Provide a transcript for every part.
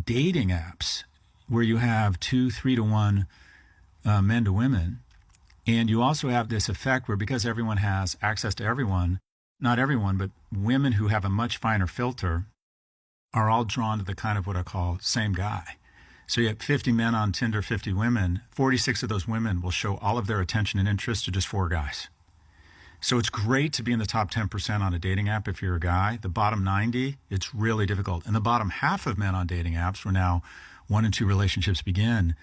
dating apps where you have 2, 3 to 1 men to women. And you also have this effect where because everyone has access to everyone, not everyone, but women who have a much finer filter are all drawn to the kind of what I call same guy. So you have 50 men on Tinder, 50 women. 46 of those women will show all of their attention and interest to just 4 guys. So it's great to be in the top 10% on a dating app if you're a guy. The bottom 90, it's really difficult. And the bottom half of men on dating apps, where now 1 and 2 relationships begin,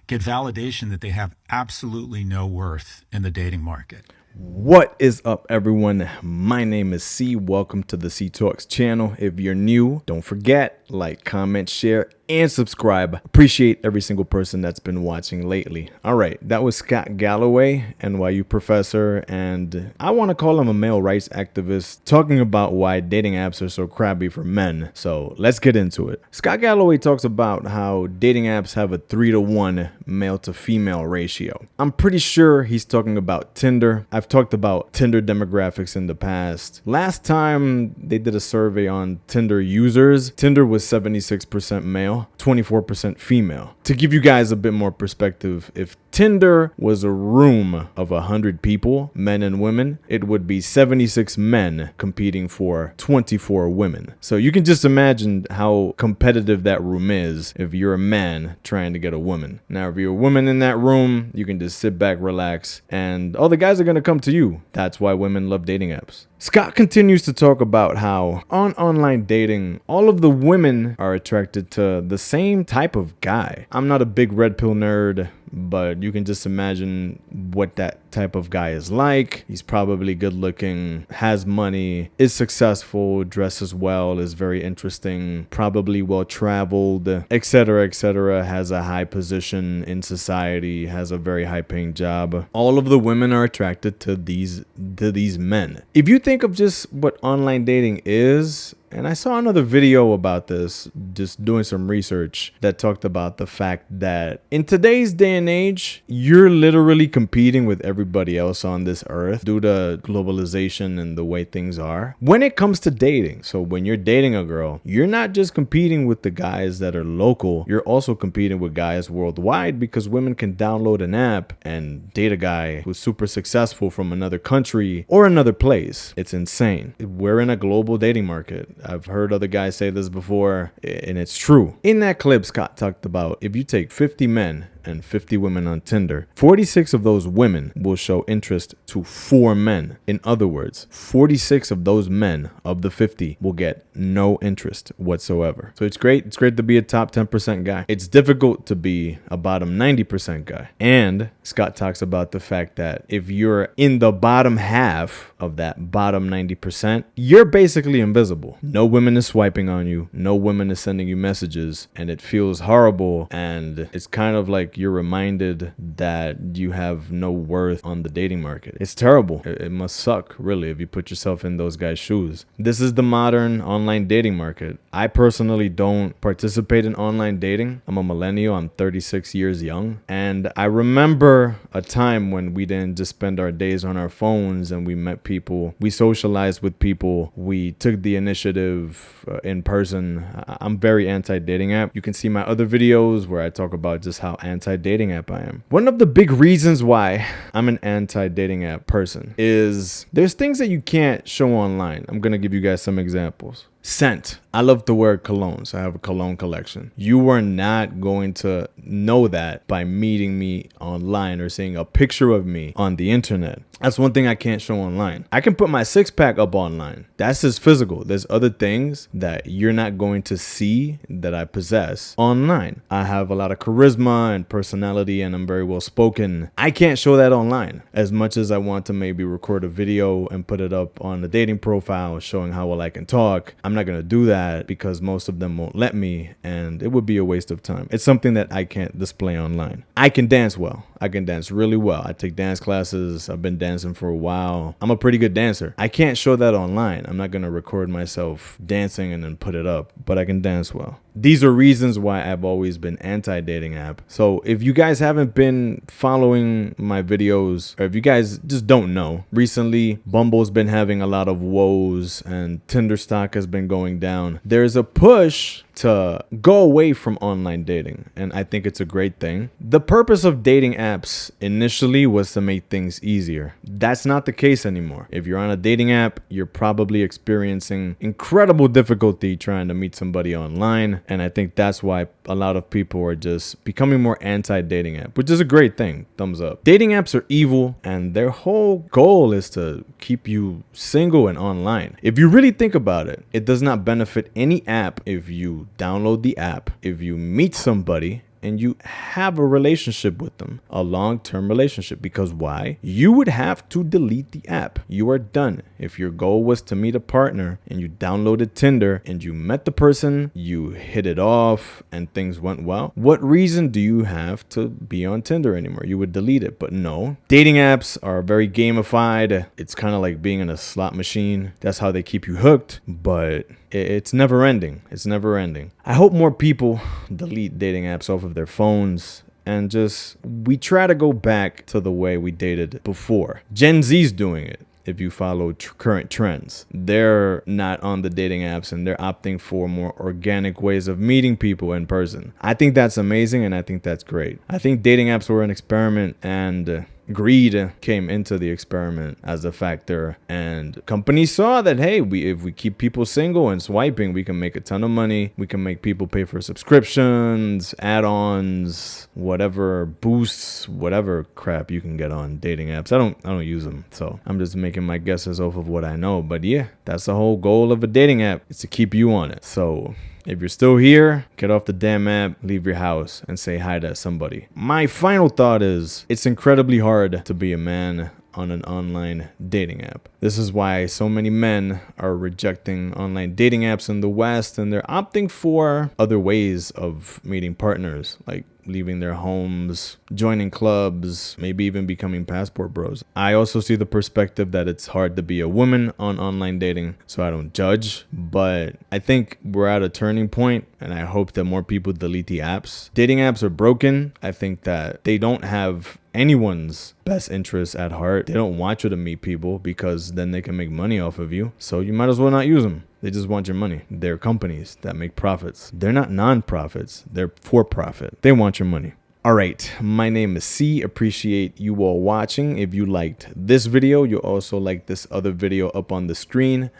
get validation that they have absolutely no worth in the dating market. What is up, everyone? My name is C. Welcome to the C Talks channel. If you're new, don't forget, like, comment, share, and subscribe. Appreciate every single person that's been watching lately. All right, that was Scott Galloway, NYU professor, and I want to call him a male rights activist, talking about why dating apps are so crabby for men. So let's get into it. Scott Galloway talks about how dating apps have a 3-to-1 male to female ratio. I'm pretty sure he's talking about Tinder. I've talked about Tinder demographics in the past. Last time they did a survey on Tinder users, Tinder was 76% male, 24% female. To give you guys a bit more perspective, if Tinder was a room of 100 people, men and women, it would be 76 men competing for 24 women. So you can just imagine how competitive that room is if you're a man trying to get a woman. Now, if you're a woman in that room, you can just sit back, relax, and all the guys are going to come to you. That's why women love dating apps. Scott continues to talk about how on online dating, all of the women are attracted to the same type of guy. I'm not a big red pill nerd, but you can just imagine what that type of guy is like. He's probably good looking, has money, is successful, dresses well, is very interesting, probably well traveled, etc., has a high position in society, has a very high paying job. All of the women are attracted to these men. If you think of just what online dating is, and I saw another video about this, just doing some research, that talked about the fact that in today's day and age, you're literally competing with everybody else on this earth due to globalization and the way things are. When it comes to dating, so when you're dating a girl, you're not just competing with the guys that are local, you're also competing with guys worldwide, because women can download an app and date a guy who's super successful from another country or another place. It's insane. We're in a global dating market. I've heard other guys say this before, and it's true. In that clip, Scott talked about if you take 50 men and 50 women on Tinder, 46 of those women will show interest to 4 men. In other words, 46 of those men of the 50 will get no interest whatsoever. So it's great. It's great to be a top 10% guy. It's difficult to be a bottom 90% guy. And Scott talks about the fact that if you're in the bottom half of that bottom 90%, you're basically invisible. No women is swiping on you. No women is sending you messages, and it feels horrible. And it's kind of like you're reminded that you have no worth on the dating market. It's terrible. It must suck, really, if you put yourself in those guys' shoes. This is the modern online dating market. I personally don't participate in online dating. I'm a millennial. I'm 36 years young. And I remember a time when we didn't just spend our days on our phones and we met people. We socialized with people. We took the initiative in person. I'm very anti-dating app. You can see my other videos where I talk about just how anti-dating app I am. One of the big reasons why I'm an anti-dating app person is there's things that you can't show online. I'm going to give you guys some examples. Scent. I love to wear colognes. I have a cologne collection. You are not going to know that by meeting me online or seeing a picture of me on the internet. That's one thing I can't show online. I can put my 6-pack up online. That's just physical. There's other things that you're not going to see that I possess online. I have a lot of charisma and personality, and I'm very well spoken. I can't show that online. As much as I want to maybe record a video and put it up on the dating profile showing how well I can talk, I'm not going to do that because most of them won't let me, and it would be a waste of time. It's something that I can't display online. I can dance well. I can dance really well. I take dance classes. I've been dancing for a while. I'm a pretty good dancer. I can't show that online. I'm not going to record myself dancing and then put it up, but I can dance well. These are reasons why I've always been anti-dating app. So if you guys haven't been following my videos, or if you guys just don't know, recently Bumble's been having a lot of woes and Tinder stock has been going down. There's a push to go away from online dating, and I think it's a great thing. The purpose of dating apps initially was to make things easier. That's not the case anymore. If you're on a dating app, you're probably experiencing incredible difficulty trying to meet somebody online, and I think that's why a lot of people are just becoming more anti-dating app, which is a great thing. Thumbs up. Dating apps are evil, and their whole goal is to keep you single and online. If you really think about it, it does not benefit any app if you download the app, if you meet somebody and you have a relationship with them, a long-term relationship. Because why? You would have to delete the app. You are done. If your goal was to meet a partner and you downloaded Tinder and you met the person, you hit it off and things went well, what reason do you have to be on Tinder anymore? You would delete it. But no, dating apps are very gamified. It's kind of like being in a slot machine. That's how they keep you hooked, but it's never ending. It's never ending. I hope more people delete dating apps off of their phones and just we try to go back to the way we dated before. Gen Z's doing it. If you follow current trends, they're not on the dating apps and they're opting for more organic ways of meeting people in person. I think that's amazing and I think that's great. I think dating apps were an experiment, and greed came into the experiment as a factor, and companies saw that, hey, if we keep people single and swiping, we can make a ton of money. We can make people pay for subscriptions, add-ons, whatever boosts, whatever crap you can get on dating apps. I don't use them, so I'm just making my guesses off of what I know. But yeah, that's the whole goal of a dating app, is to keep you on it. So if you're still here, get off the damn app, leave your house, and say hi to somebody. My final thought is, it's incredibly hard to be a man on an online dating app. This is why so many men are rejecting online dating apps in the West, and they're opting for other ways of meeting partners, like leaving their homes, joining clubs, maybe even becoming passport bros. I also see the perspective that it's hard to be a woman on online dating, so I don't judge, but I think we're at a turning point, and I hope that more people delete the apps. Dating apps are broken. I think that they don't have anyone's best interests at heart. They don't want you to meet people because then they can make money off of you, so you might as well not use them. They just want your money. They're companies that make profits. They're not non-profits. They're for profit. They want your money. All right, my name is C. Appreciate you all watching. If you liked this video, you'll also like this other video up on the screen.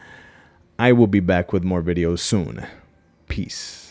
I will be back with more videos soon. Peace.